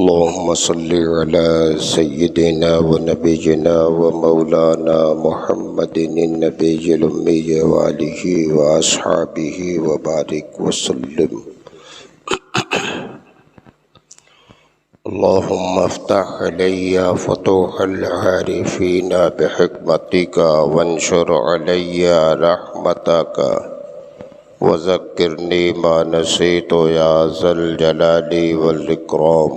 اللهم صل على سيدنا ونبينا ومولانا محمد النبي الأمي وآله وأصحابه وبارك وسلم. اللهم افتح علي فتوح العارفين بحكمتك وانشر علي رحمتك وذكرني ما نسيت يا ذا الجلال والإكرام.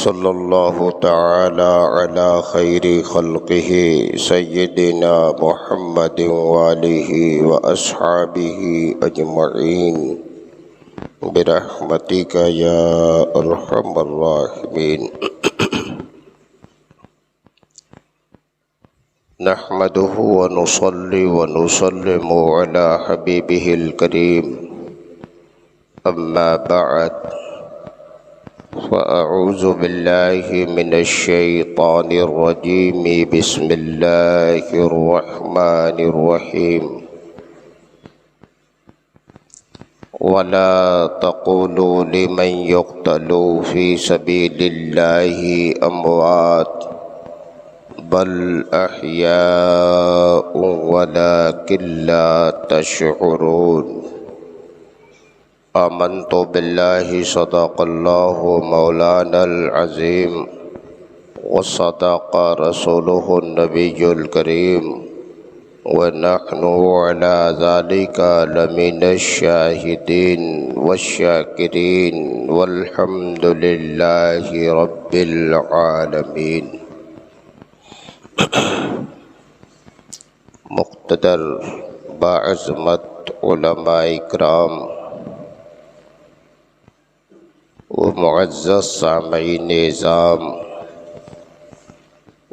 صلی اللہ تعالی علی خیر خلقہ سیدنا محمد وآلہ واصحابہ اجمعین برحمتک یا ارحم الراحمین. نحمده ونصلي ونسلم على حبیبہ الکریم. اما بعد فأعوذ بالله من الشيطان الرجيم. بسم الله الرحمن الرحيم. ولا تقولوا لمن يقتل في سبيل الله أموات بل أحياء ولكن لا تشعرون. آمنت بالله صدق الله مولانا العظيم وصدق رسوله النبي الكريم ونحن على ذلك لمن الشاهدين والشاكرين والحمد لله رب العالمين. مقتدر باعظمت علماء کرام و معزز سامعین نظام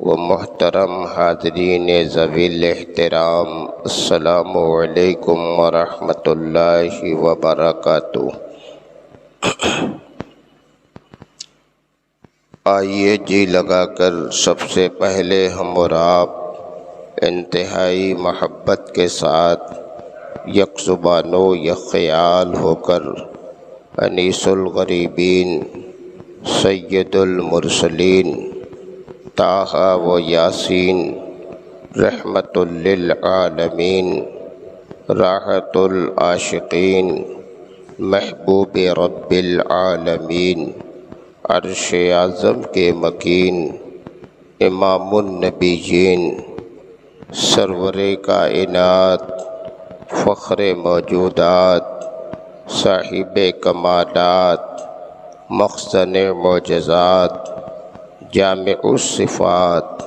و محترم حاضرین ذوی الاحترام، السلام علیکم ورحمۃ اللہ وبرکاتہ. آئیے جی لگا کر سب سے پہلے ہم اور آپ انتہائی محبت کے ساتھ یک زبان و یک خیال ہو کر انیس الغریبین سید المرسلین طٰہٰ و یاسین رحمۃ للعالمین راحت العاشقین محبوب رب العالمین عرش اعظم کے مکین امام النبیین سرور کائنات فخر موجودات صاحب کمالات مخزن معجزات جامع الصفات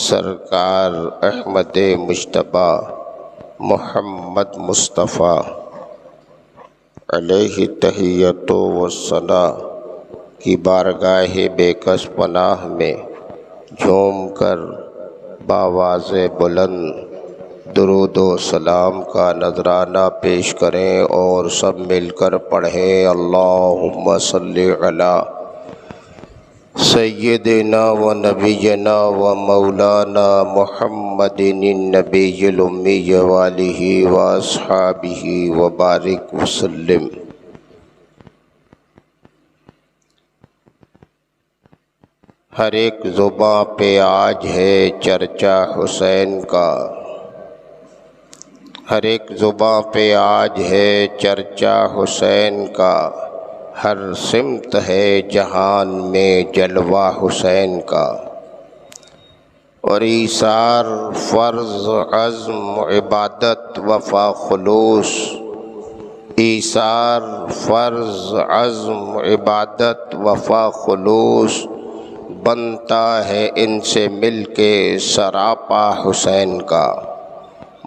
سرکار احمد مجتبیٰ محمد مصطفیٰ علیہ تحیۃ و ثنا کی بارگاہ بے کس پناہ میں جھوم کر بآواز بلند درود و سلام کا نذرانہ پیش کریں اور سب مل کر پڑھیں. اللہم صلی علی سیدنا و نبینا و مولانا محمد النبی الامی وآلہ واصحابہ وبارک وسلم. ہر ایک زباں پہ آج ہے چرچا حسین کا، ہر ایک زباں پہ آج ہے چرچا حسین کا، ہر سمت ہے جہان میں جلوہ حسین کا. اور ایثار فرض عزم عبادت وفا خلوص، ایثار فرض عزم عبادت وفا خلوص بنتا ہے ان سے مل کے سراپا حسین کا،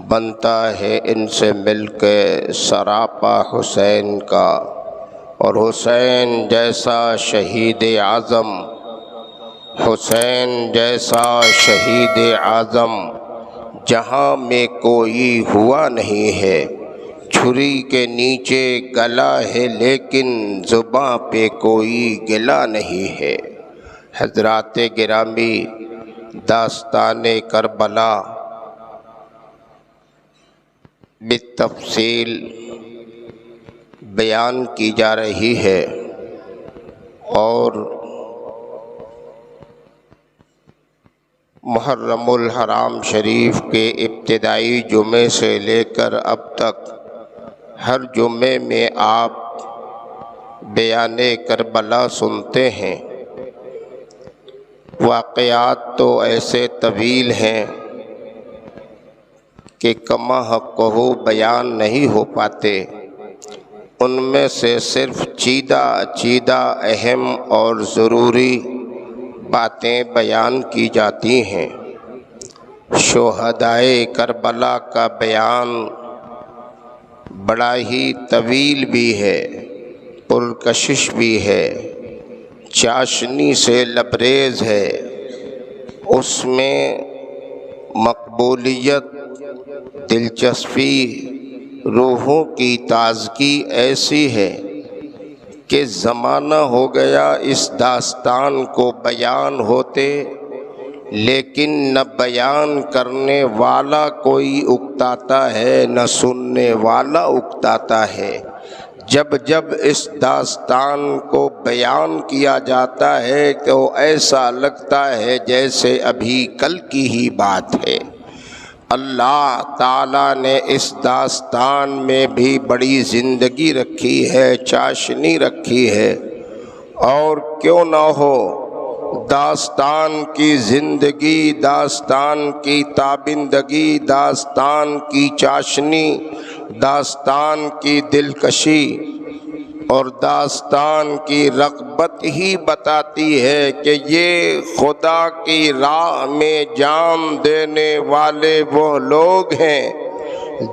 بنتا ہے ان سے مل کے سراپا حسین کا. اور حسین جیسا شہید اعظم، حسین جیسا شہید اعظم جہاں میں کوئی ہوا نہیں ہے. چھری کے نیچے گلا ہے لیکن زباں پہ کوئی گلا نہیں ہے. حضرات گرامی، داستان کربلا بالتفصیل بیان کی جا رہی ہے. اور محرم الحرام شریف کے ابتدائی جمعے سے لے کر اب تک ہر جمعے میں آپ بیان کربلا سنتے ہیں۔ واقعات تو ایسے طویل ہیں کہ کما حقہ بیان نہیں ہو پاتے، ان میں سے صرف چیدہ اہم اور ضروری باتیں بیان کی جاتی ہیں۔ شہدائے کربلا کا بیان بڑا ہی طویل بھی ہے، پرکشش بھی ہے، چاشنی سے لبریز ہے۔ اس میں مقبولیت، دلچسپی، روحوں کی تازگی ایسی ہے کہ زمانہ ہو گیا اس داستان کو بیان ہوتے، لیکن نہ بیان کرنے والا کوئی اکتاتا ہے نہ سننے والا اکتاتا ہے۔ جب اس داستان کو بیان کیا جاتا ہے تو ایسا لگتا ہے جیسے ابھی کل کی ہی بات ہے۔ اللہ تعالیٰ نے اس داستان میں بھی بڑی زندگی رکھی ہے، چاشنی رکھی ہے، اور کیوں نہ ہو، داستان کی زندگی، داستان کی تابندگی، داستان کی چاشنی، داستان کی دلکشی اور داستان کی رغبت ہی بتاتی ہے کہ یہ خدا کی راہ میں جان دینے والے وہ لوگ ہیں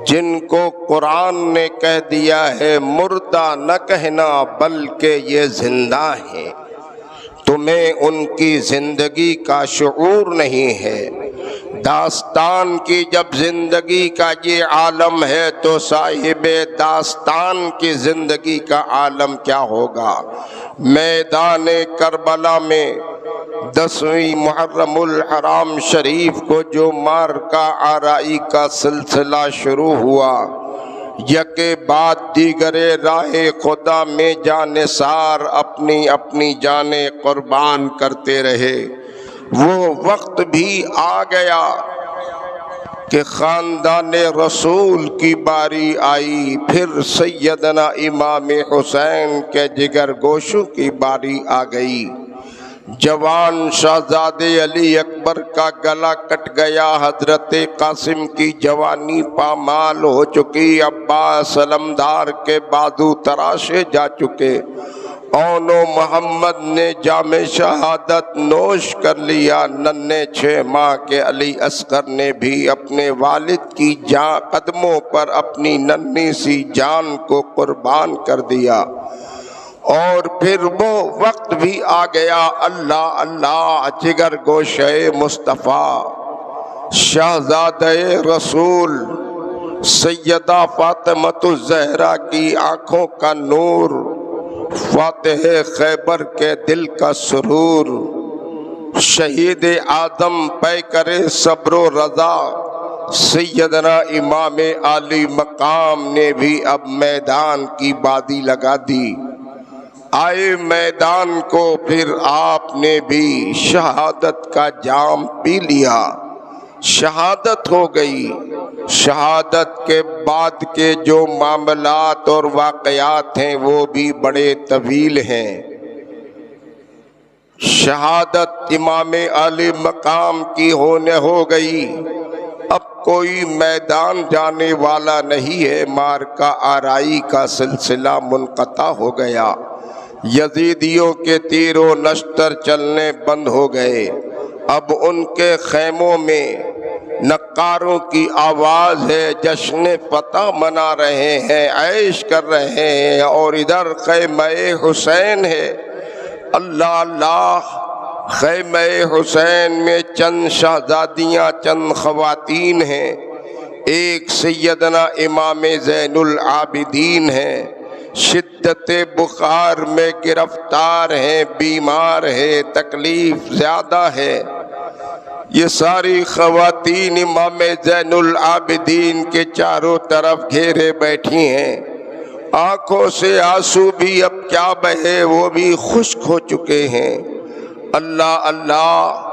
جن کو قرآن نے کہہ دیا ہے مردہ نہ کہنا بلکہ یہ زندہ ہیں۔ تمہیں ان کی زندگی کا شعور نہیں ہے۔ داستان کی جب زندگی کا یہ عالم ہے تو صاحب داستان کی زندگی کا عالم کیا ہوگا؟ میدان کربلا میں 10ویں محرم الحرام شریف کو جو معرکہ آرائی کا سلسلہ شروع ہوا، یکے بعد دیگر راہ خدا میں جانثار اپنی اپنی جانیں قربان کرتے رہے، وہ وقت بھی آ گیا کہ خاندان رسول کی باری آئی، پھر سیدنا امام حسین کے جگر گوشوں کی باری آ گئی۔ جوان شہزادے علی اکبر کا گلا کٹ گیا، حضرت قاسم کی جوانی پامال ہو چکی، عباس علمدار کے بازو تراشے جا چکے، اون و محمد نے جام شہادت نوش کر لیا، ننھے 6 ماہ کے علی اصغر نے بھی اپنے والد کی قدموں پر اپنی ننھی سی جان کو قربان کر دیا۔ اور پھر وہ وقت بھی آ گیا، اللہ اللہ، جگر گوشے مصطفیٰ، شہزادہ رسول سیدہ فاطمۃ الزہرا کی آنکھوں کا نور، فاتح خیبر کے دل کا سرور، شہید آدم پیکر صبر و رضا سیدنا امام عالی مقام نے بھی اب میدان کی بادی لگا دی۔ آئے میدان کو پھر آپ نے بھی شہادت کا جام پی لیا، شہادت ہو گئی۔ شہادت کے بعد کے جو معاملات اور واقعات ہیں وہ بھی بڑے طویل ہیں۔ شہادت امام عالی مقام کی ہو گئی، اب کوئی میدان جانے والا نہیں ہے، معرکہ آرائی کا سلسلہ منقطع ہو گیا، یزیدیوں کے تیر و نشتر چلنے بند ہو گئے، اب ان کے خیموں میں نقاروں کی آواز ہے، جشن فتح منا رہے ہیں، عیش کر رہے ہیں، اور ادھر خیمہ حسین ہے۔ اللہ اللہ، خیمہ حسین میں چند شہزادیاں، چند خواتین ہیں، ایک سیدنا امام زین العابدین ہیں، شدت بخار میں گرفتار ہیں، بیمار ہیں، تکلیف زیادہ ہے۔ یہ ساری خواتین امام زین العابدین کے چاروں طرف گھیرے بیٹھی ہیں، آنکھوں سے آنسو بھی اب کیا بہے، وہ بھی خشک ہو چکے ہیں۔ اللہ اللہ،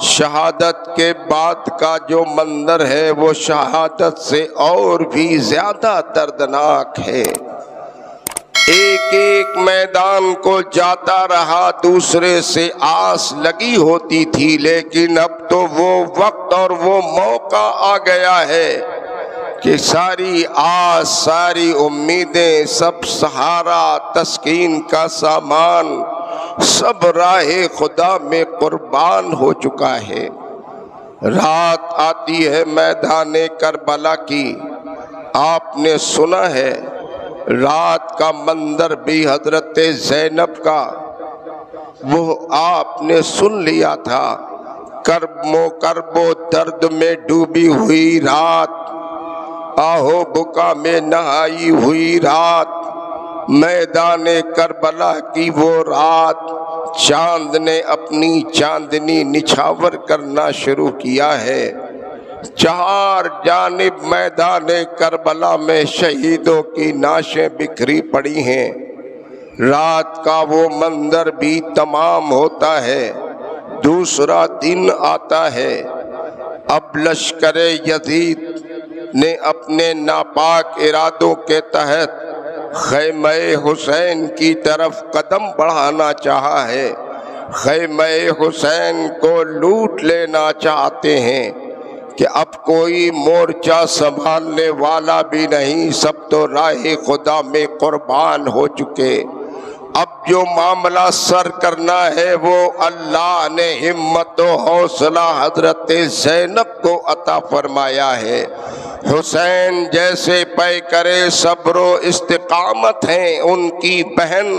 شہادت کے بعد کا جو منظر ہے وہ شہادت سے اور بھی زیادہ دردناک ہے۔ ایک ایک میدان کو جاتا رہا، دوسرے سے آس لگی ہوتی تھی، لیکن اب تو وہ وقت اور وہ موقع آ گیا ہے کہ ساری آس، ساری امیدیں، سب سہارا، تسکین کا سامان، سب راہ خدا میں قربان ہو چکا ہے۔ رات آتی ہے میدان کربلا کی، آپ نے سنا ہے رات کا منظر بھی حضرت زینب کا، وہ آپ نے سن لیا تھا۔ کرب و درد میں ڈوبی ہوئی رات، آہو بکا میں نہائی ہوئی رات، میدان کربلا کی وہ رات، چاند نے اپنی چاندنی نچھاور کرنا شروع کیا ہے۔ چار جانب میدان کربلا میں شہیدوں کی نعشیں بکھری پڑی ہیں۔ رات کا وہ منظر بھی تمام ہوتا ہے، دوسرا دن آتا ہے۔ اب لشکر یزید نے اپنے ناپاک ارادوں کے تحت خیمہ حسین کی طرف قدم بڑھانا چاہا ہے، خیمہ حسین کو لوٹ لینا چاہتے ہیں کہ اب کوئی مورچہ سنبھالنے والا بھی نہیں، سب تو راہ خدا میں قربان ہو چکے۔ اب جو معاملہ سر کرنا ہے وہ اللہ نے ہمت و حوصلہ حضرت زینب کو عطا فرمایا ہے۔ حسین جیسے پیکرے صبر و استقامت ہیں، ان کی بہن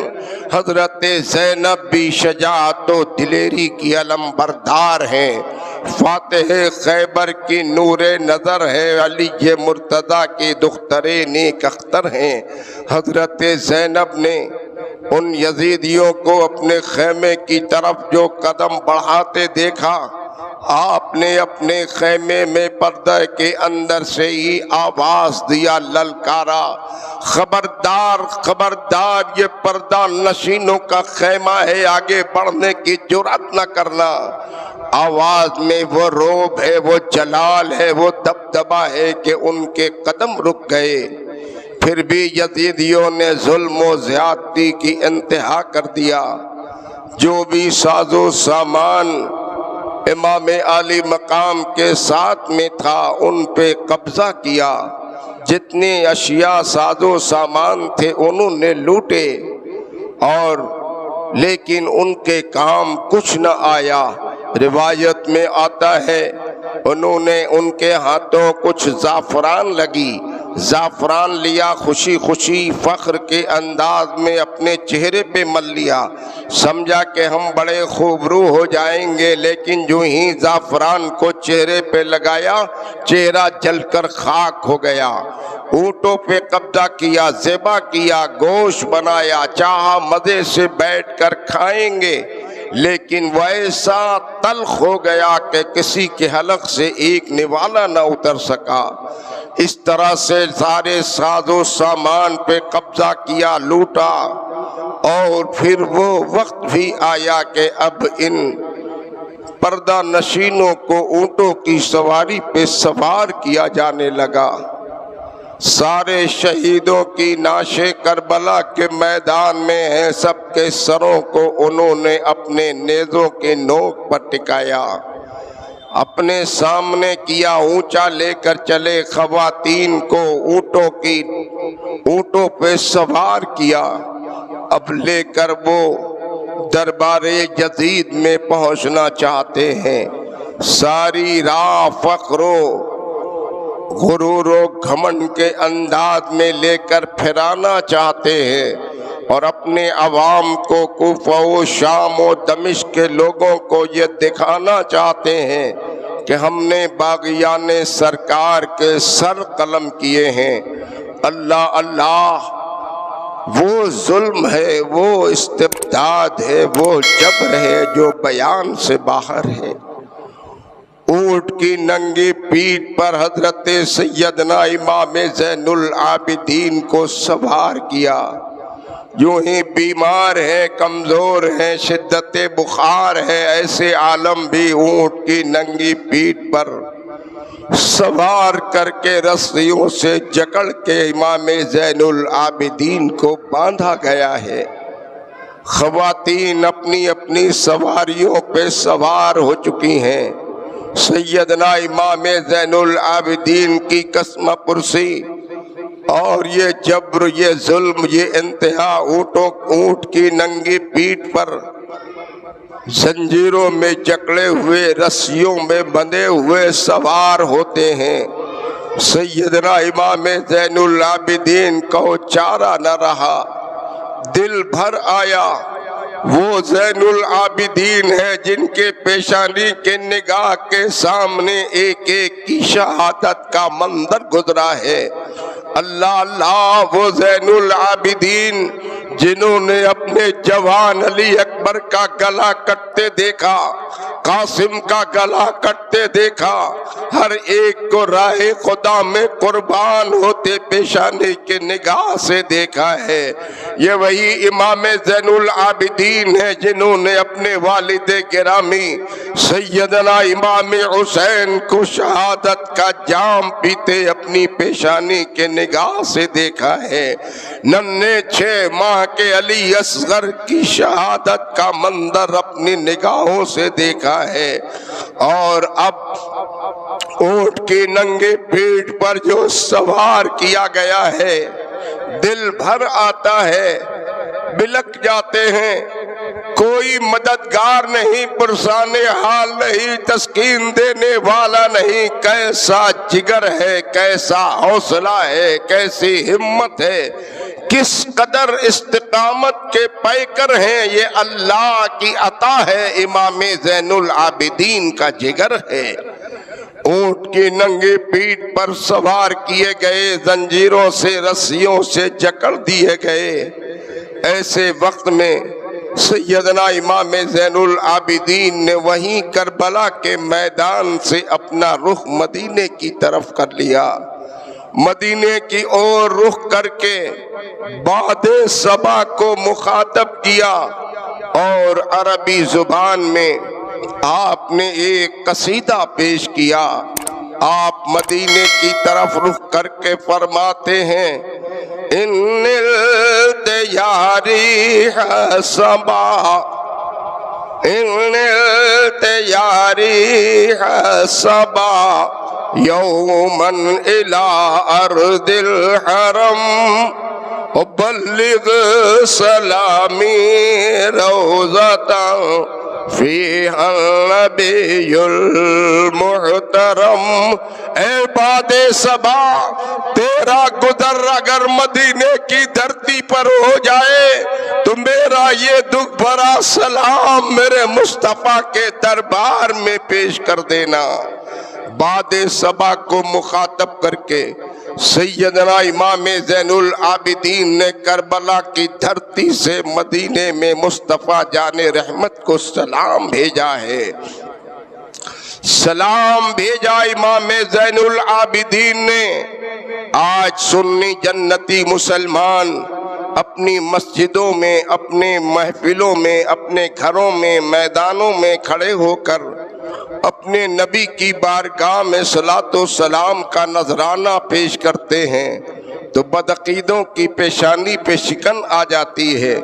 حضرت زینب بھی شجاعت و دلیری کی علم بردار ہیں۔ فاتح خیبر کی نور نظر ہے، علی مرتضیٰ کی دختر نیک اختر ہیں۔ حضرت زینب نے ان یزیدیوں کو اپنے خیمے کی طرف جو قدم بڑھاتے دیکھا، آپ نے اپنے خیمے میں پردہ کے اندر سے ہی آواز دیا، للکارا، خبردار خبردار، یہ پردہ نشینوں کا خیمہ ہے، آگے بڑھنے کی جرأت نہ کرنا۔ آواز میں وہ روب ہے، وہ جلال ہے، وہ دبدبا ہے کہ ان کے قدم رک گئے۔ پھر بھی یزیدیوں نے ظلم و زیادتی کی انتہا کر دیا۔ جو بھی ساز و سامان امام عالی مقام کے ساتھ میں تھا ان پہ قبضہ کیا، جتنے اشیاء ساز و سامان تھے انہوں نے لوٹے، اور لیکن ان کے کام کچھ نہ آیا۔ روایت میں آتا ہے انہوں نے ان کے ہاتھوں کچھ زعفران لگی، زعفران لیا، خوشی خوشی فخر کے انداز میں اپنے چہرے پہ مل لیا، سمجھا کہ ہم بڑے خوبرو ہو جائیں گے، لیکن جو ہی زعفران کو چہرے پہ لگایا چہرہ جل کر خاک ہو گیا۔ اونٹوں پہ قبضہ کیا، ذبح کیا، گوشت بنایا، چاہا مزے سے بیٹھ کر کھائیں گے، لیکن ویسا تلخ ہو گیا کہ کسی کے حلق سے ایک نوالا نہ اتر سکا۔ اس طرح سے سارے ساز و سامان پہ قبضہ کیا، لوٹا، اور پھر وہ وقت بھی آیا کہ اب ان پردہ نشینوں کو اونٹوں کی سواری پہ سوار کیا جانے لگا۔ سارے شہیدوں کی نعشیں کربلا کے میدان میں ہیں، سب کے سروں کو انہوں نے اپنے نیزوں کے نوک پر ٹکایا، اپنے سامنے کیا، اونچا لے کر چلے، خواتین کو اونٹوں پہ سوار کیا۔ اب لے کر وہ دربار یزید میں پہنچنا چاہتے ہیں۔ ساری راہ فخر و غرور و گھمنڈ کے انداز میں لے کر پھرانا چاہتے ہیں، اور اپنے عوام کو، کوفہ و شام و دمشق کے لوگوں کو یہ دکھانا چاہتے ہیں کہ ہم نے باغیان سرکار کے سر قلم کیے ہیں۔ اللہ اللہ، وہ ظلم ہے، وہ استبداد ہے، وہ جبر ہے جو بیان سے باہر ہے۔ اونٹ کی ننگی پیٹھ پر حضرت سیدنا امام زین العابدین کو سوار کیا۔ یوں ہی بیمار ہیں، کمزور ہیں، شدت بخار ہے، ایسے عالم بھی اونٹ کی ننگی پیٹھ پر سوار کر کے رسیوں سے جکڑ کے امام زین العابدین کو باندھا گیا ہے۔ خواتین اپنی اپنی سواریوں پہ سوار ہو چکی ہیں۔ سیدنا امام زین العابدین کی قسم پرسی اور یہ جبر، یہ ظلم، یہ انتہا، اونٹ کی ننگی پیٹھ پر زنجیروں میں جکڑے ہوئے، رسیوں میں بندھے ہوئے سوار ہوتے ہیں۔ سیدنا امام زین العابدین کو چارہ نہ رہا، دل بھر آیا۔ وہ زین العابدین ہے جن کے پیشانی کے نگاہ کے سامنے ایک ایک کی شہادت کا منظر گزرا ہے۔ اللہ اللہ، وہ زین العابدین جنہوں نے اپنے جوان علی اکبر کا گلا کٹتے دیکھا، قاسم کا گلا کٹتے دیکھا، ہر ایک کو راہ خدا میں قربان ہوتے پیشانی کے نگاہ سے دیکھا ہے۔ یہ وہی امام زین العابدین ہے جنہوں نے اپنے والد گرامی سیدنا امام حسین کو شہادت کا جام پیتے اپنی پیشانی کے نگاہ سے دیکھا ہے۔ ننھے 6 ماہ کے علی اصغر کی شہادت کا منظر اپنی نگاہوں سے دیکھا ہے۔ اور اب اونٹ کی ننگی پیٹھ پر جو سوار کیا گیا ہے، دل بھر آتا ہے، بلک جاتے ہیں۔ کوئی مددگار نہیں، پرسان حال نہیں، تسکین دینے والا نہیں۔ کیسا جگر ہے، کیسا حوصلہ ہے، کیسی ہمت ہے، کس قدر استقامت کے پیکر ہیں، یہ اللہ کی عطا ہے، امام زین العابدین کا جگر ہے۔ اونٹ کی ننگی پیٹھ پر سوار کیے گئے، زنجیروں سے، رسیوں سے جکڑ دیے گئے۔ ایسے وقت میں سیدنا امام زین العابدین نے وہیں کربلا کے میدان سے اپنا رخ مدینے کی طرف کر لیا۔ مدینے کی اور رخ کر کے باد صبا کو مخاطب کیا اور عربی زبان میں آپ نے ایک قصیدہ پیش کیا۔ آپ مدینے کی طرف رخ کر کے فرماتے ہیں، ان التیاری ہے صبا، ان التیاری ہے صبا، یومن الی ارض الحرم، بلغ سلامی روضتا فیہا النبی المحترم۔ اے باد صبا، تیرا گزر اگر مدینے کی دھرتی پر ہو جائے تو میرا یہ دکھ بھرا سلام میرے مصطفیٰ کے دربار میں پیش کر دینا۔ باد صبا کو مخاطب کر کے سیدنا امام زین العابدین نے کربلا کی دھرتی سے مدینے میں مصطفیٰ جان رحمت کو سلام بھیجا ہے۔ سلام بھیجا امام زین العابدین نے۔ آج سنی جنتی مسلمان اپنی مسجدوں میں، اپنے محفلوں میں، اپنے گھروں میں، میدانوں میں کھڑے ہو کر اپنے نبی کی بارگاہ میں صلاۃ و سلام کا نذرانہ پیش کرتے ہیں تو بدعقیدوں کی پیشانی پہ شکن آ جاتی ہے،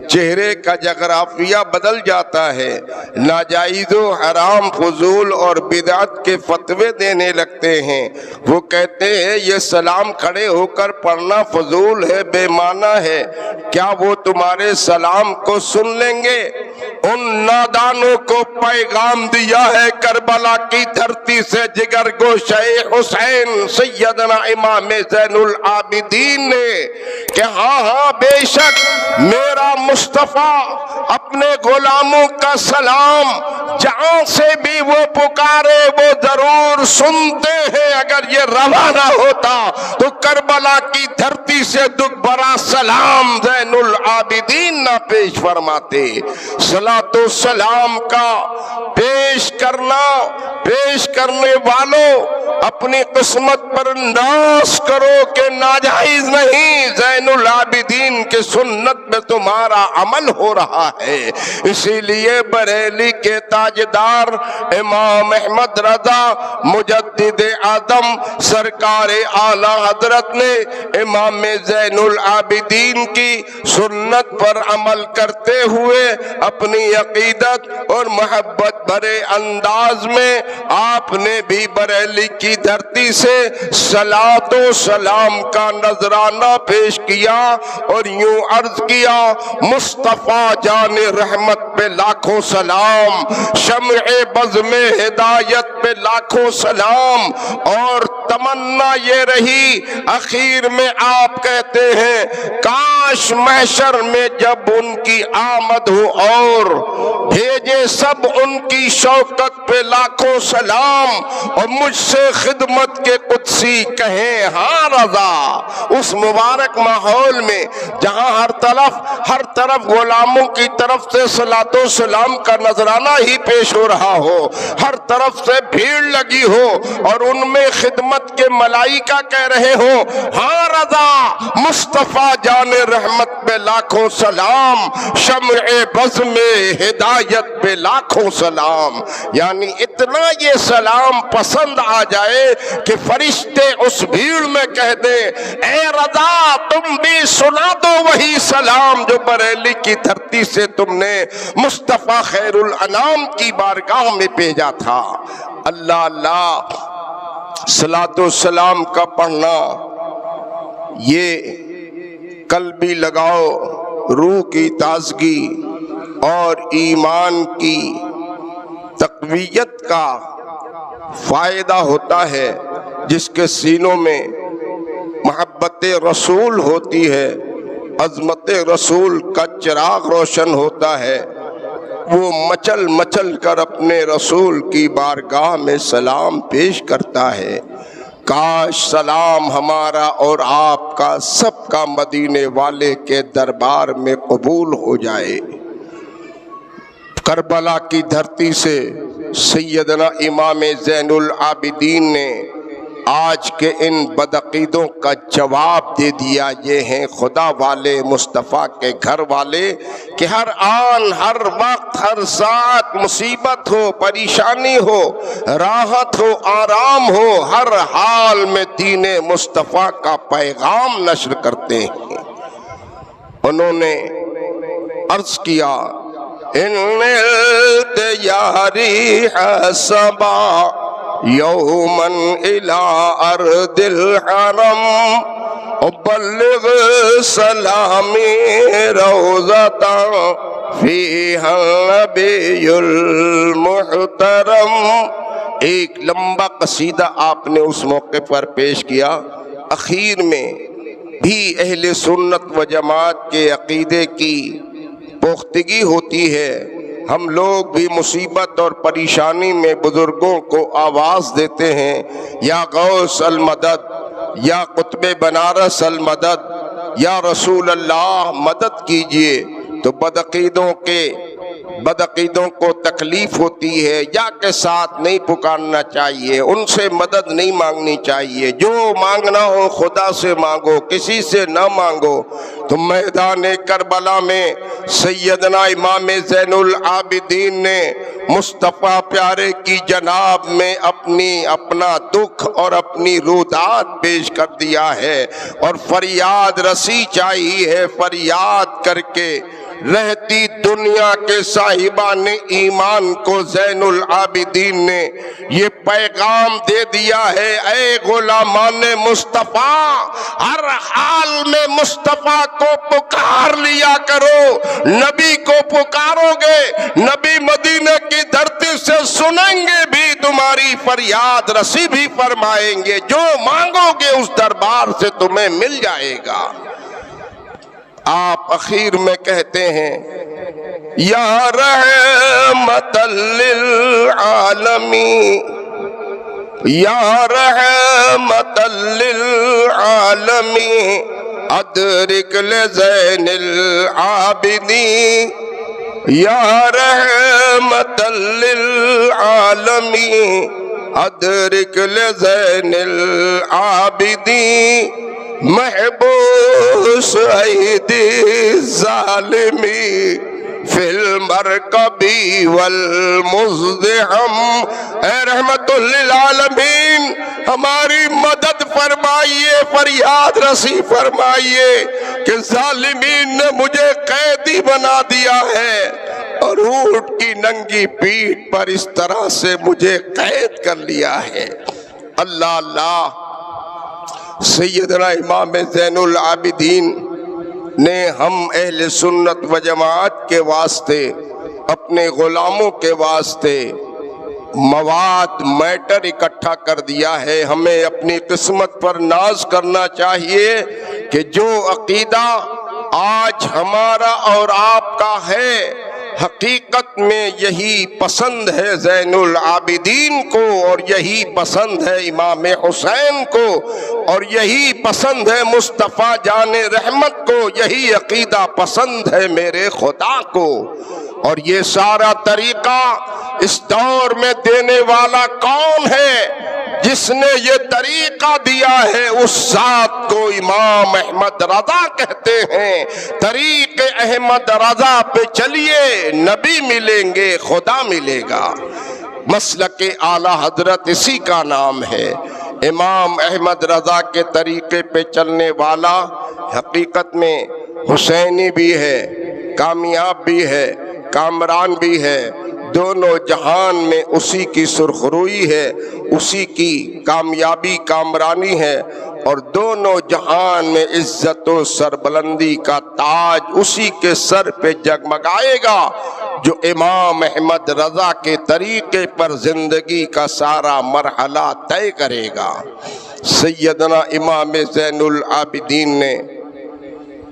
چہرے کا جغرافیہ بدل جاتا ہے، ناجائز و حرام، فضول اور بدعت کے فتوے دینے لگتے ہیں۔ وہ کہتے ہیں یہ سلام کھڑے ہو کر پڑھنا فضول ہے، بے معنی ہے، کیا وہ تمہارے سلام کو سن لیں گے؟ ان نادانوں کو پیغام دیا ہے کربلا کی دھرتی سے جگر گوشہ حسین سیدنا امام زین العابدین نے کہ ہاں بے شک میرا مصطفیٰ اپنے غلاموں کا سلام جہاں سے بھی وہ پکارے وہ ضرور سنتے ہیں۔ اگر یہ روانہ ہوتا تو کربلا کی دھرتی سے دکھ بھرا سلام زین العابدین نہ پیش فرماتے۔ صلاۃ و سلام کا پیش کرنے والوں اپنی قسمت پر انداز کرو کہ ناجائز نہیں، زین العابدین کے سنت میں تمہارا عمل ہو رہا ہے۔ اسی لیے بریلی کے تاجدار امام احمد رضا مجدد اعظم سرکار اعلی حضرت نے امام زین العابدین کی سنت پر عمل کرتے ہوئے اپنی عقیدت اور محبت بھرے انداز میں آپ نے بھی بریلی کی دھرتی سے صلاۃ و سلام کا نذرانہ پیش کیا اور یوں عرض کیا: مصطفیٰ جان رحمت پہ لاکھوں سلام، شمع بزم ہدایت پہ لاکھوں سلام۔ اور تمنا یہ رہی، اخیر میں آپ کہتے ہیں، کاش محشر میں جب ان کی آمد ہو اور بھیجے سب ان کی شوکت پہ لاکھوں سلام، اور مجھ سے خدمت کے قدسی کہیں ہاں رضا۔ اس مبارک ماحول میں جہاں ہر طرف غلاموں کی طرف سے صلاۃ و سلام کا نذرانہ ہی پیش ہو رہا ہو، ہر طرف سے بھیڑ لگی ہو اور ان میں خدمت کے ملائکہ کہہ رہے ہوں ہاں رضا، مصطفیٰ جان رحمت پہ لاکھوں سلام، شمع بزم ہدایت پہ لاکھوں سلام، یعنی اتنا یہ سلام پسند آ جائے کہ فرشتے اس بھیڑ میں کہہ دیں اے رضا تم بھی سنا دو وہی سلام جو بریلی کی دھرتی سے تم نے مصطفیٰ خیر الانام کی بارگاہ میں بھیجا تھا۔ اللہ اللہ، صلاۃ و سلام کا پڑھنا یہ قلبی لگاؤ، روح کی تازگی اور ایمان کی تقویت کا فائدہ ہوتا ہے۔ جس کے سینوں میں محبت رسول ہوتی ہے، عظمت رسول کا چراغ روشن ہوتا ہے، وہ مچل مچل کر اپنے رسول کی بارگاہ میں سلام پیش کرتا ہے۔ کاش سلام ہمارا اور آپ کا سب کا مدینے والے کے دربار میں قبول ہو جائے۔ کربلا کی دھرتی سے سیدنا امام زین العابدین نے آج کے ان بدعقیدوں کا جواب دے دیا۔ یہ ہیں خدا والے، مصطفیٰ کے گھر والے کہ ہر آن، ہر وقت، ہر ساعت مصیبت ہو، پریشانی ہو، راحت ہو، آرام ہو، ہر حال میں دین مصطفیٰ کا پیغام نشر کرتے ہیں۔ انہوں نے عرض کیا ان التیاری حسبا یومن الی ارض الحرم ابلغ سلامی روضتا فیہا النبی المحترم۔ ایک لمبا قصیدہ آپ نے اس موقع پر پیش کیا۔ اخیر میں بھی اہل سنت و جماعت کے عقیدے کی پختگی ہوتی ہے۔ ہم لوگ بھی مصیبت اور پریشانی میں بزرگوں کو آواز دیتے ہیں، یا غوث المدد، یا قطب بنارس المدد، یا رسول اللہ مدد کیجئے، تو بدعقیدوں کو تکلیف ہوتی ہے، یا کے ساتھ نہیں پکارنا چاہیے، ان سے مدد نہیں مانگنی چاہیے، جو مانگنا ہو خدا سے مانگو، کسی سے نہ مانگو۔ تو میدان کربلا میں سیدنا امام زین العابدین نے مصطفیٰ پیارے کی جناب میں اپنا دکھ اور اپنی رودات پیش کر دیا ہے، اور فریاد رسی چاہیے ہے۔ فریاد کر کے رہتی دنیا کے صاحبان ایمان کو زین العابدین نے یہ پیغام دے دیا ہے، اے غلامان مصطفیٰ، ہر حال میں مصطفیٰ کو پکار لیا کرو۔ نبی کو پکارو گے، نبی مدینہ کی دھرتی سے سنیں گے بھی، تمہاری فریاد رسی بھی فرمائیں گے، جو مانگو گے اس دربار سے تمہیں مل جائے گا۔ آپ اخیر میں کہتے ہیں یا رحمت للعالمین، یا رحمت للعالمین ادرک لزین العابدین، یا رحمت للعالمین ادرک لزین العابدین محبوس ایدی الظالمین فی المرکبی والمزدحم۔ اے رحمت للعالمین ہماری مدد فرمائیے، فریاد رسی فرمائیے کہ ظالمین نے مجھے قیدی بنا دیا ہے اور اونٹ کی ننگی پیٹھ پر اس طرح سے مجھے قید کر لیا ہے۔ اللہ اللہ۔ سیدنا امام زین العابدین نے ہم اہل سنت و جماعت کے واسطے، اپنے غلاموں کے واسطے مواد میٹر اکٹھا کر دیا ہے۔ ہمیں اپنی قسمت پر ناز کرنا چاہیے کہ جو عقیدہ آج ہمارا اور آپ کا ہے حقیقت میں یہی پسند ہے زین العابدین کو، اور یہی پسند ہے امام حسین کو، اور یہی پسند ہے مصطفیٰ جان رحمت کو، یہی عقیدہ پسند ہے میرے خدا کو۔ اور یہ سارا طریقہ اس دور میں دینے والا کون ہے؟ جس نے یہ طریقہ دیا ہے اس ذات کو امام احمد رضا کہتے ہیں۔ طریق احمد رضا پہ چلیے، نبی ملیں گے، خدا ملے گا۔ مسلک اعلی حضرت اسی کا نام ہے۔ امام احمد رضا کے طریقے پہ چلنے والا حقیقت میں حسینی بھی ہے، کامیاب بھی ہے، کامران بھی ہے، دونوں جہان میں اسی کی سرخروئی ہے، اسی کی کامیابی کامرانی ہے، اور دونوں جہان میں عزت و سربلندی کا تاج اسی کے سر پہ جگمگائے گا جو امام احمد رضا کے طریقے پر زندگی کا سارا مرحلہ طے کرے گا۔ سیدنا امام زین العابدین نے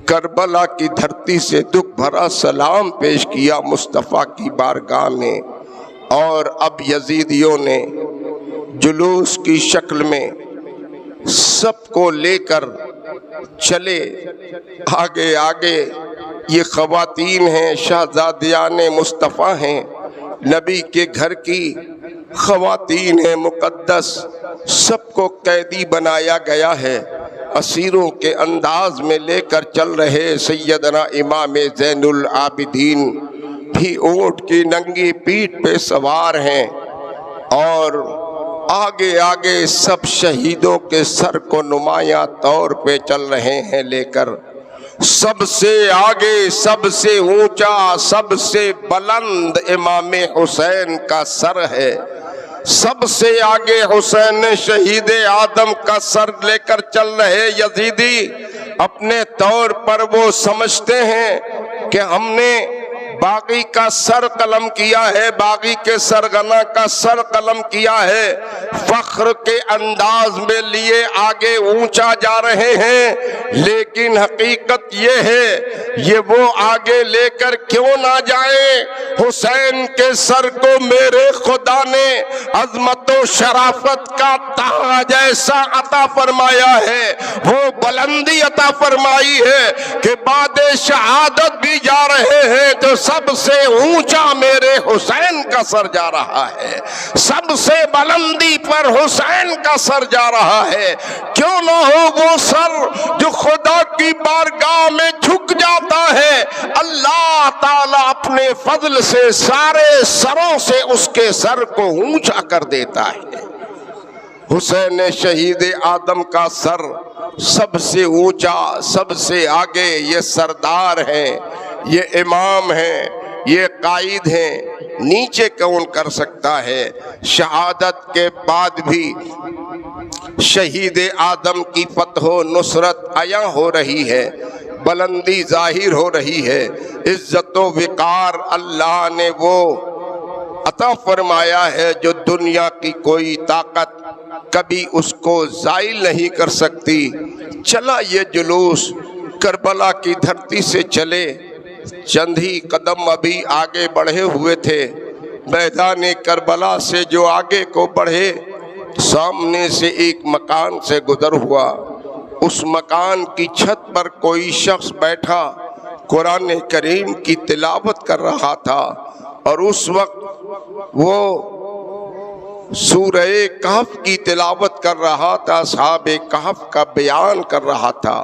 کربلا کی دھرتی سے دکھ بھرا سلام پیش کیا مصطفیٰ کی بارگاہ میں، اور اب یزیدیوں نے جلوس کی شکل میں سب کو لے کر چلے آگے آگے۔ یہ خواتین ہیں، شہزادیان مصطفیٰ ہیں، نبی کے گھر کی خواتین ہیں مقدس، سب کو قیدی بنایا گیا ہے، اسیروں کے انداز میں لے کر چل رہے سیدنا امام زین العابدین بھی اونٹ کی ننگی پیٹھ پہ سوار ہیں، اور آگے آگے سب شہیدوں کے سر کو نمایاں طور پہ چل رہے ہیں لے کر۔ سب سے آگے، سب سے اونچا، سب سے بلند امام حسین کا سر ہے۔ سب سے آگے حسین شہید آدم کا سر لے کر چل رہے یزیدی اپنے طور پر وہ سمجھتے ہیں کہ ہم نے باغی کا سر قلم کیا ہے، باغی کے سرغنہ کا سر قلم کیا ہے، فخر کے انداز میں لیے آگے اونچا جا رہے ہیں، لیکن حقیقت یہ ہے یہ وہ آگے لے کر کیوں نہ جائیں؟ حسین کے سر کو میرے خدا نے عظمت و شرافت کا تاج ایسا عطا فرمایا ہے، وہ بلندی عطا فرمائی ہے کہ بعد شہادت بھی جا رہے ہیں تو سب سے اونچا میرے حسین کا سر جا رہا ہے، سب سے بلندی پر حسین کا سر جا رہا ہے۔ کیوں نہ ہو وہ سر جو خدا کی بارگاہ میں جھک جاتا ہے، اللہ تعالیٰ اپنے فضل سے سارے سروں سے اس کے سر کو اونچا کر دیتا ہے۔ حسین شہید آدم کا سر سب سے اونچا، سب سے آگے، یہ سردار ہیں، یہ امام ہیں، یہ قائد ہیں، نیچے کون کر سکتا ہے؟ شہادت کے بعد بھی شہید آدم کی فتح و نصرت عیاں ہو رہی ہے، بلندی ظاہر ہو رہی ہے، عزت و وقار اللہ نے وہ عطا فرمایا ہے جو دنیا کی کوئی طاقت کبھی اس کو زائل نہیں کر سکتی۔ چلا یہ جلوس کربلا کی دھرتی سے چلے، چند ہی قدم ابھی آگے بڑھے ہوئے تھے، میدان کربلا سے جو آگے کو بڑھے، سامنے سے ایک مکان سے گزر ہوا، اس مکان کی چھت پر کوئی شخص بیٹھا قرآن کریم کی تلاوت کر رہا تھا، اور اس وقت وہ سورہ کہف کی تلاوت کر رہا تھا، اصحاب کہف کا بیان کر رہا تھا،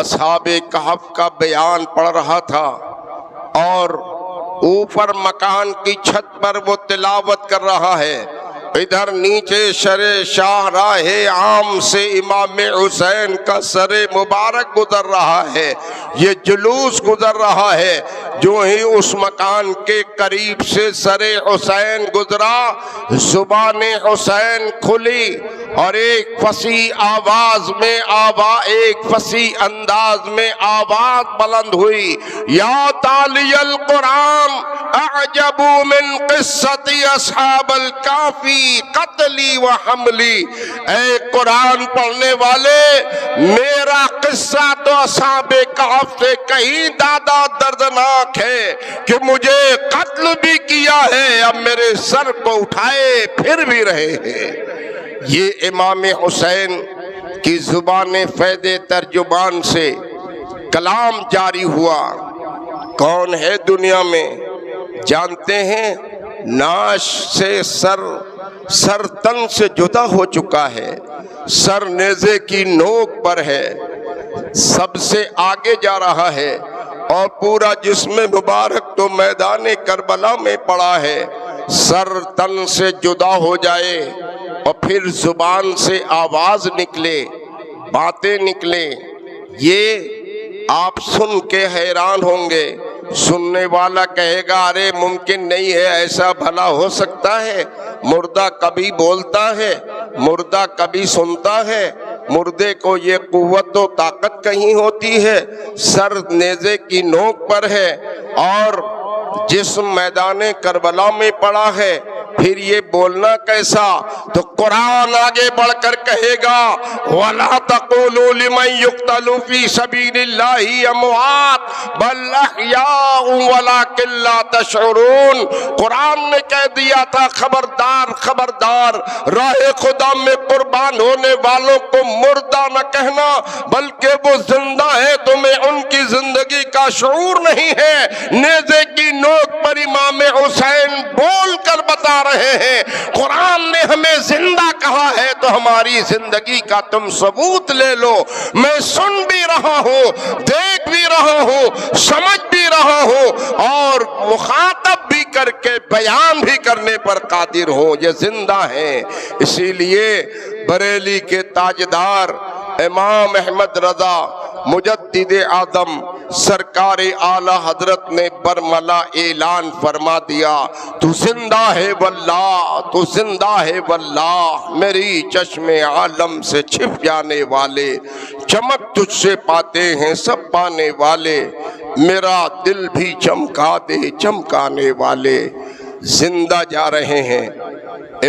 اصحاب کہف کا بیان پڑھ رہا تھا، اور اوپر مکان کی چھت پر وہ تلاوت کر رہا ہے، ادھر نیچے شاہ راہ عام سے امام حسین کا سر مبارک گزر رہا ہے، یہ جلوس گزر رہا ہے۔ جو ہی اس مکان کے قریب سے سر حسین گزرا، زبان حسین کھلی اور ایک فصیح آواز میں ایک فصیح انداز میں آواز بلند ہوئی، یا تالی القرآن اعجب من قصۃ اصحاب الکافی قتلی و حملی۔ اے قرآن پڑھنے والے، میرا قصہ تو اصحاب کہف سے کہیں زیادہ دردناک ہے کہ مجھے قتل بھی کیا ہے، اب میرے سر کو اٹھائے پھر بھی رہے ہیں۔ یہ امام حسین کی زبان فیض ترجمان سے کلام جاری ہوا۔ کون ہے دنیا میں جانتے ہیں؟ ناش سے سر تن سے جدا ہو چکا ہے، سر نیزے کی نوک پر ہے، سب سے آگے جا رہا ہے، اور پورا جسم مبارک تو میدان کربلا میں پڑا ہے۔ سر تن سے جدا ہو جائے اور پھر زبان سے آواز نکلے، باتیں نکلیں، یہ آپ سن کے حیران ہوں گے۔ سننے والا کہے گا ارے ممکن نہیں ہے، ایسا بھلا ہو سکتا ہے؟ مردہ کبھی بولتا ہے، مردہ کبھی سنتا ہے، مردے کو یہ قوت و طاقت کہیں ہوتی ہے؟ سر نیزے کی نوک پر ہے اور جسم میدان کربلا میں پڑا ہے، پھر یہ بولنا کیسا؟ تو قرآن آگے بڑھ کر کہے گا وَلَا تَقُولُوا لِمَنْ يُقْتَلُ فِي سَبِيلِ اللَّهِ أَمْوَاتٌ بَلْ أَحْيَاءٌ وَلَكِنْ لَا تَشْعُرُونَ۔ قرآن نے کہہ دیا تھا خبردار خبردار، راہ خدا میں قربان ہونے والوں کو مردہ نہ کہنا، بلکہ وہ زندہ ہے، تمہیں ان کی زندگی کا شعور نہیں ہے۔ نیزے کی نوک پر امام حسین بول کر بتا رہے ہیں قرآن نے ہمیں زندہ کہا ہے تو ہماری زندگی کا تم ثبوت لے لو۔ میں سن بھی رہا ہوں، دیکھ بھی رہا ہوں، سمجھ بھی رہا ہوں، اور مخاطب بھی کر کے بیان بھی کرنے پر قادر ہوں، یہ زندہ ہیں۔ اسی لیے بریلی کے تاجدار امام احمد رضا مجدد اعظم سرکار اعلی حضرت نے برملا اعلان فرما دیا، تو زندہ ہے واللہ، تو زندہ ہے واللہ، میری چشم عالم سے چھپ جانے والے، چمک تجھ سے پاتے ہیں سب پانے والے، میرا دل بھی چمکا دے چمکانے والے۔ زندہ جا رہے ہیں۔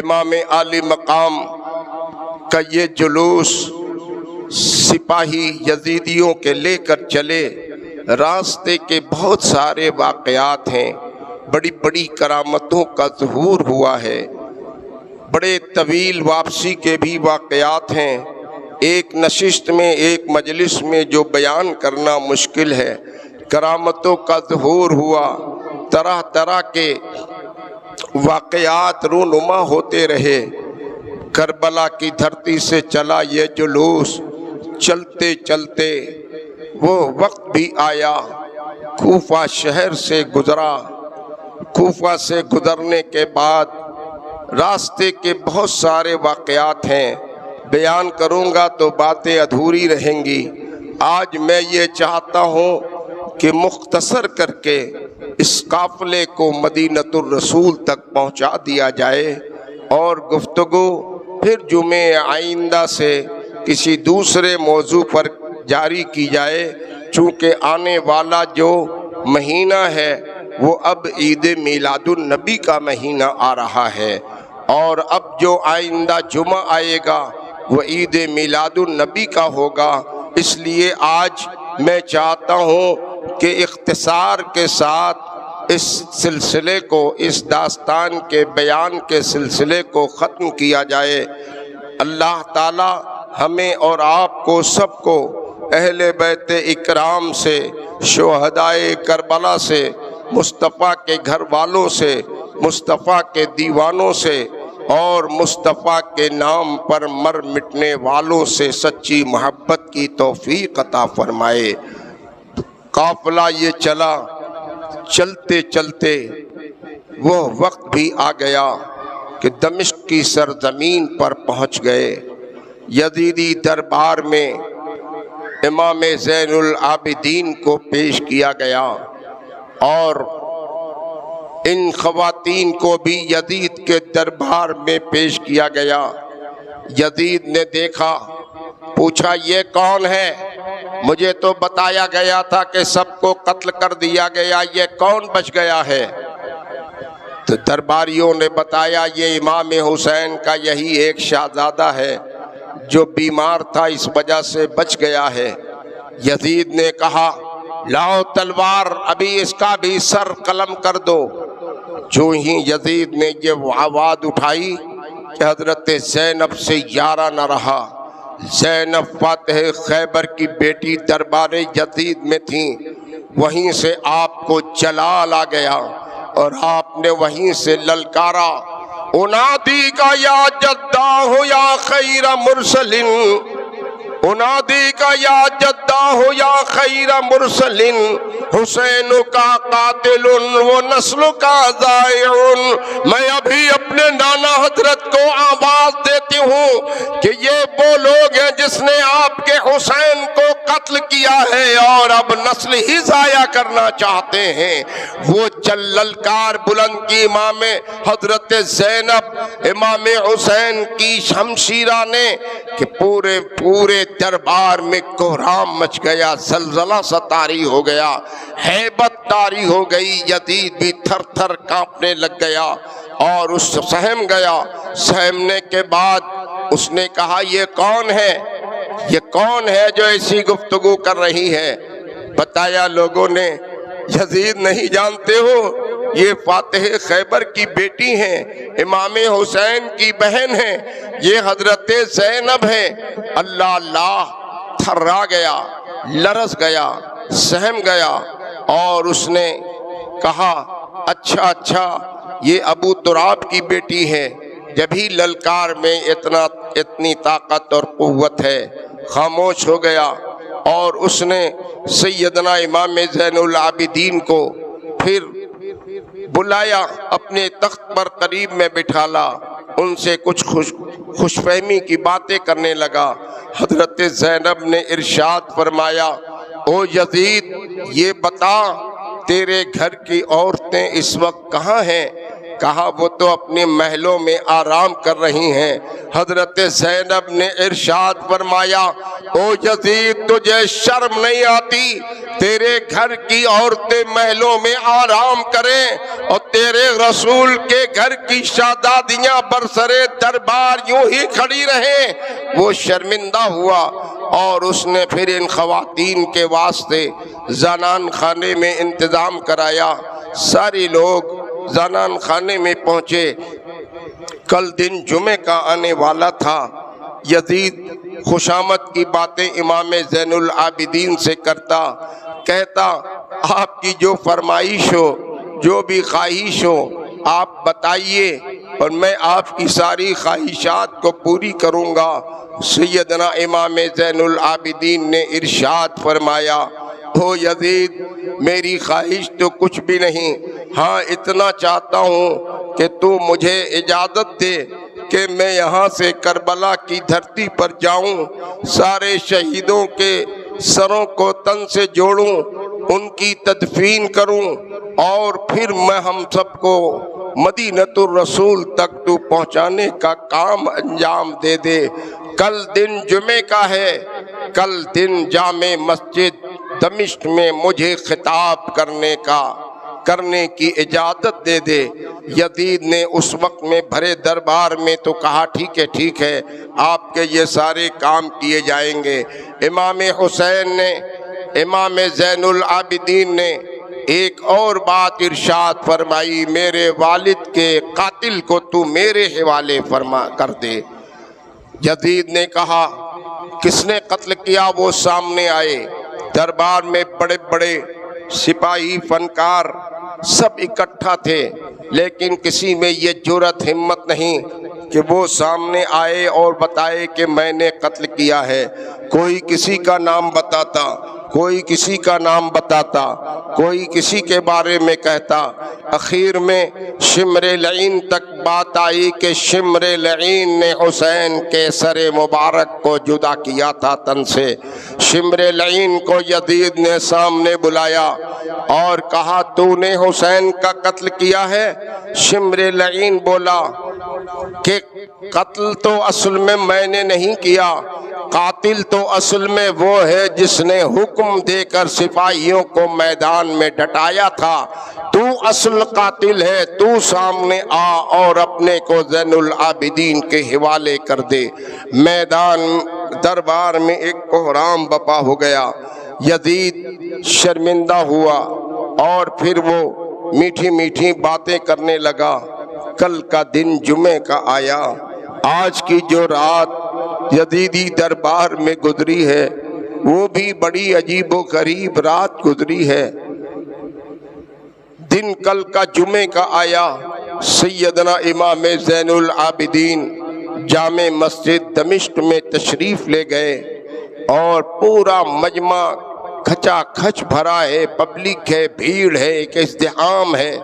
امام عالی مقام کا یہ جلوس سپاہی یزیدیوں کے لے کر چلے، راستے کے بہت سارے واقعات ہیں، بڑی بڑی کرامتوں کا ظہور ہوا ہے، بڑے طویل واپسی کے بھی واقعات ہیں۔ ایک نشست میں، ایک مجلس میں جو بیان کرنا مشکل ہے، کرامتوں کا ظہور ہوا، طرح طرح کے واقعات رونما ہوتے رہے۔ کربلا کی دھرتی سے چلا یہ جلوس، چلتے چلتے وہ وقت بھی آیا، کوفہ شہر سے گزرا۔ کوفہ سے گزرنے کے بعد راستے کے بہت سارے واقعات ہیں، بیان کروں گا تو باتیں ادھوری رہیں گی۔ آج میں یہ چاہتا ہوں کہ مختصر کر کے اس قافلے کو مدینۃ الرسول تک پہنچا دیا جائے، اور گفتگو پھر جمعہ آئندہ سے کسی دوسرے موضوع پر جاری کی جائے، چونکہ آنے والا جو مہینہ ہے وہ اب عید میلاد النبی کا مہینہ آ رہا ہے، اور اب جو آئندہ جمعہ آئے گا وہ عید میلاد النبی کا ہوگا۔ اس لیے آج میں چاہتا ہوں کہ اختصار کے ساتھ اس سلسلے کو، اس داستان کے بیان کے سلسلے کو ختم کیا جائے۔ اللہ تعالی ہمیں اور آپ کو سب کو اہل بیت اکرام سے، شہدائے کربلا سے، مصطفیٰ کے گھر والوں سے مصطفیٰ کے دیوانوں سے اور مصطفیٰ کے نام پر مر مٹنے والوں سے سچی محبت کی توفیق عطا فرمائے۔ قافلہ یہ چلا، چلتے چلتے وہ وقت بھی آ گیا کہ دمشق کی سرزمین پر پہنچ گئے۔ یزیدی دربار میں امام زین العابدین کو پیش کیا گیا اور ان خواتین کو بھی یزید کے دربار میں پیش کیا گیا۔ یزید نے دیکھا، پوچھا یہ کون ہے؟ مجھے تو بتایا گیا تھا کہ سب کو قتل کر دیا گیا، یہ کون بچ گیا ہے؟ تو درباریوں نے بتایا یہ امام حسین کا یہی ایک شہزادہ ہے جو بیمار تھا، اس وجہ سے بچ گیا ہے۔ یزید نے کہا لاؤ تلوار، ابھی اس کا بھی سر قلم کر دو۔ جو ہی یزید نے یہ آواز اٹھائی کہ حضرت زینب سے یارہ نہ رہا۔ زینب فاتح خیبر کی بیٹی دربار یزید میں تھیں، وہیں سے آپ کو جلال آ گیا اور آپ نے وہیں سے للکارا، انادی کا یا جدہ یا خیر مرسل، انادی کا یا جدہ یا خیر مرسل، حسین کا قاتل و نسل کا ضائع۔ میں ابھی اپنے نانا حضرت کو آواز دیتی ہوں کہ یہ وہ لوگ ہیں جس نے آپ کے حسین کو قتل کیا ہے اور اب نسل ہی ضائع کرنا چاہتے ہیں۔ وہ للکار بلند کی امام حضرت زینب امام حسین کی شمشیرہ نے کہ پورے دربار میں کوہرام مچ گیا، زلزلہ سا طاری ہو گیا، ہیبت طاری ہو گئی۔ یزید بھی تھر تھر کانپنے لگ گیا اور اس سہم گیا۔ سہمنے کے بعد اس نے کہا یہ کون ہے؟ یہ کون ہے جو ایسی گفتگو کر رہی ہے؟ بتایا لوگوں نے یزید نہیں جانتے ہو، یہ فاتح خیبر کی بیٹی ہیں، امام حسین کی بہن ہیں، یہ حضرت زینب ہیں۔ اللہ اللہ تھرا گیا، لرز گیا، سہم گیا اور اس نے کہا اچھا یہ ابو تراب کی بیٹی ہے۔ جب ہی للکار میں اتنی طاقت اور قوت ہے، خاموش ہو گیا اور اس نے سیدنا امام زین العابدین کو پھر بلایا، اپنے تخت پر قریب میں بٹھالا، ان سے کچھ خوش فہمی کی باتیں کرنے لگا۔ حضرت زینب نے ارشاد فرمایا او یزید یہ بتا تیرے گھر کی عورتیں اس وقت کہاں ہیں؟ کہا وہ تو اپنے محلوں میں آرام کر رہی ہیں۔ حضرت زینب نے ارشاد فرمایا او یزید تجھے شرم نہیں آتی؟ تیرے گھر کی عورتیں محلوں میں آرام کریں اور تیرے رسول کے گھر کی شہزادیاں برسرے دربار یوں ہی کھڑی رہیں۔ وہ شرمندہ ہوا اور اس نے پھر ان خواتین کے واسطے زنان خانے میں انتظام کرایا۔ سارے لوگ زنان خانے میں پہنچے۔ کل دن جمعے کا آنے والا تھا۔ یزید خوشامد کی باتیں امام زین العابدین سے کرتا، کہتا آپ کی جو فرمائش ہو، جو بھی خواہش ہو آپ بتائیے اور میں آپ کی ساری خواہشات کو پوری کروں گا۔ سیدنا امام زین العابدین نے ارشاد فرمایا او یزید میری خواہش تو کچھ بھی نہیں، ہاں اتنا چاہتا ہوں کہ تو مجھے اجازت دے کہ میں یہاں سے کربلا کی دھرتی پر جاؤں، سارے شہیدوں کے سروں کو تن سے جوڑوں، ان کی تدفین کروں اور پھر میں ہم سب کو مدینۃ الرسول تک تو پہنچانے کا کام انجام دے دے۔ کل دن جمعے کا ہے، کل دن جامع مسجد دمشق میں مجھے خطاب کرنے کی اجازت دے دے۔ یزید نے اس وقت میں بھرے دربار میں تو کہا ٹھیک ہے آپ کے یہ سارے کام کیے جائیں گے۔ امام حسین نے، امام زین العابدین نے ایک اور بات ارشاد فرمائی، میرے والد کے قاتل کو تو میرے حوالے فرما کر دے۔ یزید نے کہا کس نے قتل کیا؟ وہ سامنے آئے۔ دربار میں بڑے بڑے سپاہی فنکار سب اکٹھا تھے۔ لیکن کسی میں یہ جرأت ہمت نہیں کہ وہ سامنے آئے اور بتائے کہ میں نے قتل کیا ہے۔ کوئی کسی کا نام بتاتا، کوئی کسی کا نام بتاتا، کوئی کسی کے بارے میں کہتا۔ اخیر میں شمر لعین تک بات آئی کہ شمر لعین نے حسین کے سر مبارک کو جدا کیا تھا تن سے۔ شمر لعین کو یزید نے سامنے بلایا اور کہا تو نے حسین کا قتل کیا ہے؟ شمر لعین بولا کہ قتل تو اصل میں نے نہیں کیا، قاتل تو اصل میں وہ ہے جس نے حکم دے کر سپاہیوں کو میدان میں ڈٹایا تھا۔ تو اصل قاتل ہے، تو سامنے آ اور اپنے کو زین العابدین کے حوالے کر دے۔ میدان دربار میں ایک کوہرام بپا ہو گیا۔ یزید شرمندہ ہوا اور پھر وہ میٹھی میٹھی باتیں کرنے لگا۔ کل کا دن جمعے کا آیا، آج کی جو رات یزیدی دربار میں گزری ہے وہ بھی بڑی عجیب و غریب رات گزری ہے۔ دن کل کا جمعے کا آیا، سیدنا امام زین العابدین جامع مسجد دمشق میں تشریف لے گئے اور پورا مجمع کھچا کھچ بھرا ہے، پبلک ہے، بھیڑ ہے، ایک ازدحام ہے۔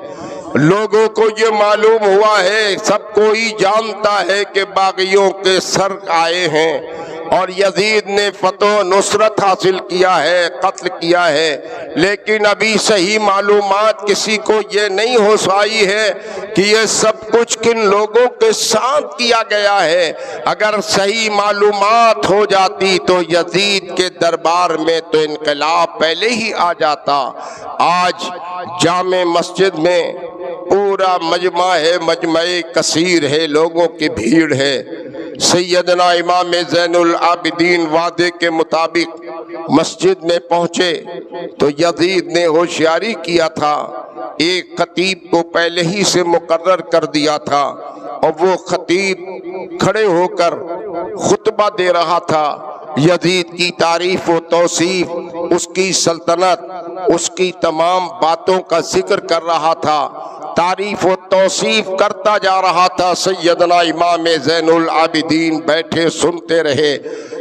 لوگوں کو یہ معلوم ہوا ہے، سب کوئی جانتا ہے کہ باغیوں کے سر آئے ہیں اور یزید نے فتح و نصرت حاصل کیا ہے، قتل کیا ہے، لیکن ابھی صحیح معلومات کسی کو یہ نہیں ہو سائی ہے کہ یہ سب کچھ کن لوگوں کے ساتھ کیا گیا ہے۔ اگر صحیح معلومات ہو جاتی تو یزید کے دربار میں تو انقلاب پہلے ہی آ جاتا۔ آج جامع مسجد میں پورا مجمع ہے، مجمع کثیر ہے، لوگوں کی بھیڑ ہے۔ سیدنا امام زین العابدین وعدے کے مطابق مسجد میں پہنچے تو یزید نے ہوشیاری کیا تھا، ایک خطیب کو پہلے ہی سے مقرر کر دیا تھا اور وہ خطیب کھڑے ہو کر خطبہ دے رہا تھا، یزید کی تعریف و توصیف، اس کی سلطنت، اس کی تمام باتوں کا ذکر کر رہا تھا، تعریف و توصیف کرتا جا رہا تھا۔ سیدنا امام زین العابدین بیٹھے سنتے رہے،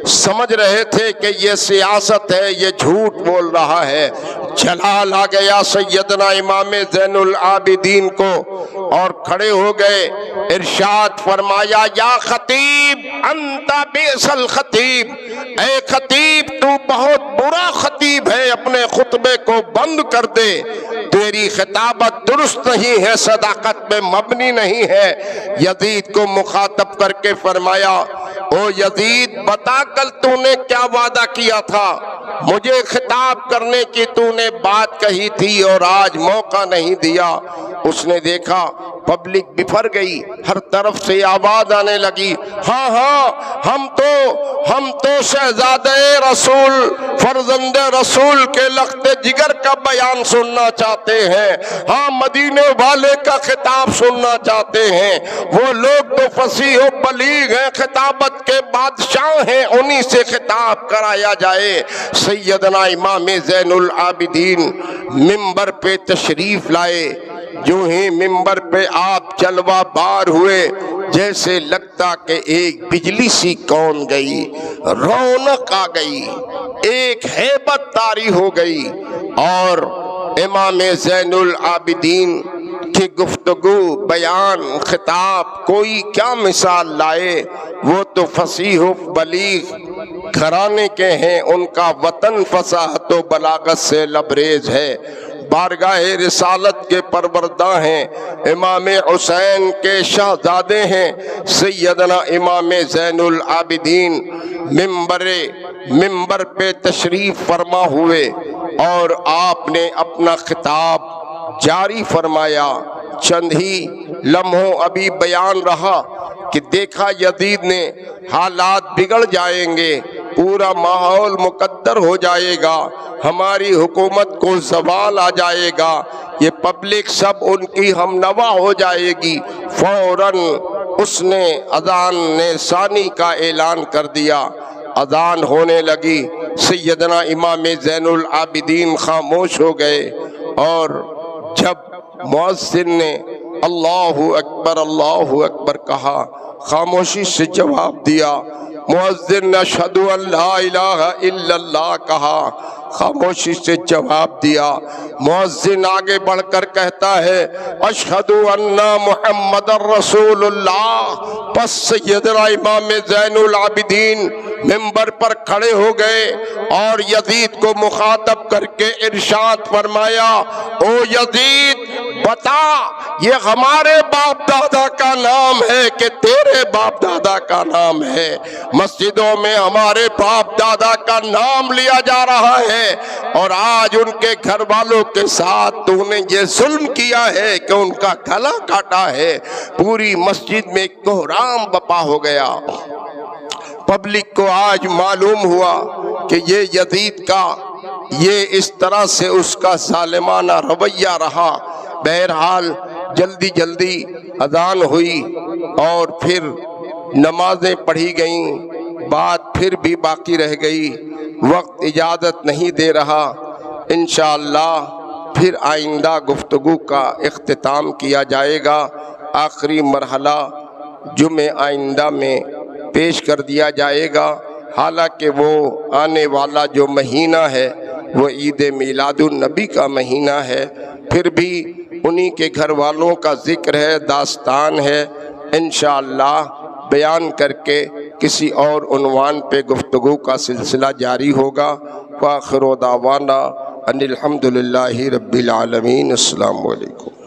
سمجھ رہے تھے کہ یہ سیاست ہے، یہ جھوٹ بول رہا ہے۔ جلال آ گیا سیدنا امام زین العابدین کو اور کھڑے ہو گئے، ارشاد فرمایا یا خطیب انت بئس الخطیب، اے خطیب تو بہت برا خطیب ہے، اپنے خطبے کو بند کر دے، تیری خطابت درست نہیں ہے، صداقت میں مبنی نہیں ہے۔ یزید کو مخاطب کر کے فرمایا او یزید بتا کل تو نے کیا وعدہ کیا تھا، مجھے خطاب کرنے کی تو نے بات کہی تھی اور آج موقع نہیں دیا۔ اس نے دیکھا پبلک بفر گئی، ہر طرف سے آواز آنے لگی ہاں ہاں ہم تو شہزادہ رسول فرزند رسول کے لخت جگر کا بیان سننا چاہتے ہیں، ہاں مدینے والے کا خطاب سننا چاہتے ہیں، وہ لوگ تو فصیح و بلیغ ہیں، خطابت کے بادشاہ ہیں، انہی سے خطاب کرایا جائے۔ سیدنا امام زین العابدین ممبر پہ تشریف لائے، جو ہی ممبر پہ آپ جلوہ بار ہوئے جیسے لگتا کہ ایک بجلی سی کون گئی، رونق آ گئی، ایک ہیبت طاری ہو گئی، اور امام زین العابدین کی گفتگو، بیان، خطاب کوئی کیا مثال لائے، وہ تو فصیح و بلیغ گھرانے کے ہیں، ان کا وطن فصاحت و بلاغت سے لبریز ہے، بارگاہ رسالت کے پروردہ ہیں، امام حسین کے شہزادے ہیں۔ سیدنا امام زین العابدین ممبر پہ تشریف فرما ہوئے اور آپ نے اپنا خطاب جاری فرمایا۔ چند ہی لمحوں ابھی بیان رہا کہ دیکھا یزید نے حالات بگڑ جائیں گے، پورا ماحول مقدر ہو جائے گا، ہماری حکومت کو زوال آ جائے گا، یہ پبلک سب ان کی ہم نوا ہو جائے گی۔ فوراً اس نے اذان ثانی کا اعلان کر دیا، اذان ہونے لگی، سیدنا امام زین العابدین خاموش ہو گئے، اور جب مؤذن نے اللہ اکبر کہا، خاموشی سے جواب دیا۔ مؤذن نے اشہدو ان لا الہ الا اللہ کہا، خاموشی سے جواب دیا۔ مؤذن آگے بڑھ کر کہتا ہے اشہدو ان محمد رسول اللہ۔ پس سیدنا امام زین العابدین منبر پر کھڑے ہو گئے اور یزید کو مخاطب کر کے ارشاد فرمایا، او یزید بتا یہ ہمارے باپ دادا کا نام ہے کہ تیرے باپ دادا کا نام ہے؟ مسجدوں میں ہمارے باپ دادا کا نام لیا جا رہا ہے اور آج ان کے گھر والوں کے ساتھ تو نے یہ ظلم کیا ہے کہ ان کا گلا کاٹا ہے۔ پوری مسجد میں کوہرام بپا ہو گیا۔ پبلک کو آج معلوم ہوا کہ یہ یزید کا یہ اس طرح سے اس کا ظالمانہ رویہ رہا۔ بہرحال جلدی جلدی اذان ہوئی اور پھر نمازیں پڑھی گئیں، بات پھر بھی باقی رہ گئی، وقت اجازت نہیں دے رہا۔ انشاءاللہ پھر آئندہ گفتگو کا اختتام کیا جائے گا۔ آخری مرحلہ جمعہ آئندہ میں پیش کر دیا جائے گا، حالانکہ وہ آنے والا جو مہینہ ہے وہ عید میلاد النبی کا مہینہ ہے، پھر بھی انہی کے گھر والوں کا ذکر ہے، داستان ہے۔ انشاءاللہ بیان کر کے کسی اور عنوان پہ گفتگو کا سلسلہ جاری ہوگا۔ وآخر دعوانا ان الحمدللہ رب العالمین۔ السلام علیکم۔